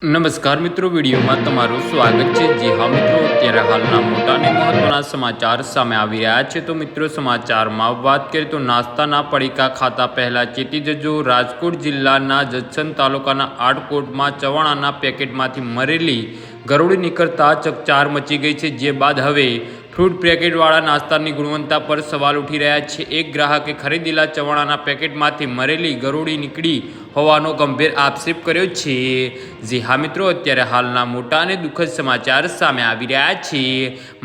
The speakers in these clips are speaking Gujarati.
નમસ્કાર મિત્રો, વિડીયોમાં તમારું સ્વાગત છે। જી હા મિત્રો, અત્યારે હાલના મોટા અને મહત્વના સમાચાર સામે આવી રહ્યા છે। તો મિત્રો, સમાચારમાં વાત કરીએ તો નાસ્તાના પડીકા ખાતા પહેલા ચેતી જજો। રાજકોટ જિલ્લાના જસદણ તાલુકાના આટકોટમાં ચવાણાના પેકેટમાંથી મરેલી ગરોળી નીકળતા ચકચાર મચી ગઈ છે। જે બાદ હવે ફ્રૂટ પેકેટવાળા નાસ્તાની ગુણવત્તા પર સવાલ ઉઠી રહ્યા છે। એક ગ્રાહકે ખરીદેલા ચવાણાના પેકેટમાંથી મરેલી ગરોળી નીકળી હોવાનો ગંભીર આક્ષેપ કર્યો છે। જી હા મિત્રો, અત્યારે હાલના મોટા અને દુઃખદ સમાચાર સામે આવી રહ્યા છે।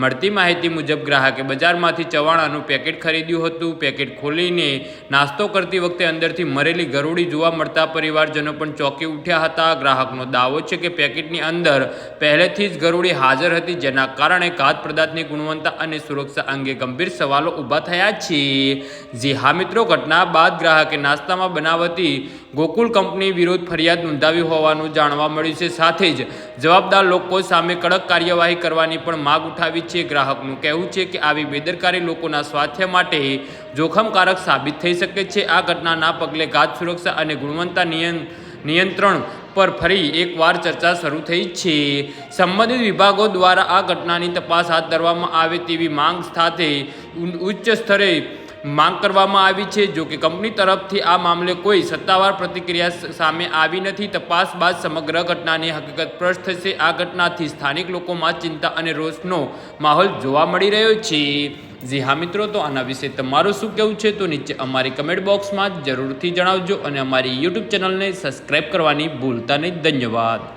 મળતી માહિતી મુજબ ગ્રાહકે બજારમાંથી ચવાણાનું પેકેટ ખરીદ્યું હતું। પેકેટ ખોલીને નાસ્તો કરતી વખતે અંદરથી મરેલી ગરોળી જોવા મળતા પરિવારજનો પણ ચોંકી ઉઠ્યા હતા। ગ્રાહકનો દાવો છે કે પેકેટની અંદર પહેલેથી જ ગરોળી હાજર હતી, જેના કારણે ખાદ્ય પદાર્થની ગુણવત્તા અને સુરક્ષા અંગે ગંભીર સવાલો ઊભા થયા છે। જી હા મિત્રો, ઘટના બાદ ગ્રાહકે નાસ્તામાં બનાવતી ગોકુલ કંપની વિરુદ્ધ ફરિયાદ નોંધાવી હોવાનું જાણવા મળ્યું છે। સાથે જ જવાબદાર લોકો સામે કડક કાર્યવાહી કરવાની પણ માંગ ઉઠાવી છે। ગ્રાહકનું કહેવું છે કે આવી બેદરકારી લોકોના સ્વાસ્થ્ય માટે જોખમકારક સાબિત થઈ શકે છે। આ ઘટનાના પગલે ખાદ્ય સુરક્ષા અને ગુણવત્તા નિયંત્રણ પર ફરી એકવાર ચર્ચા શરૂ થઈ છે। સંબંધિત વિભાગો દ્વારા આ ઘટનાની તપાસ હાથ ધરવામાં આવે તેવી માંગ સાથે ઉચ્ચ સ્તરે માંગ કરવામાં આવી છે। જો કે કંપની તરફથી આ મામલે કોઈ સત્તાવાર પ્રતિક્રિયા સામે આવી નથી। તપાસ બાદ સમગ્ર ઘટનાની હકીકત સ્પષ્ટ થશે। આ ઘટનાથી સ્થાનિક લોકોમાં ચિંતા અને રોષનો માહોલ જોવા મળી રહ્યો છે। જી હા મિત્રો, તો આના વિશે તમારું શું કહેવું છે તો નીચે અમારી કમેન્ટ બોક્સમાં જરૂરથી જણાવજો અને અમારી યુટ્યુબ ચેનલને સબસ્ક્રાઈબ કરવાની ભૂલતા નહીં। ધન્યવાદ।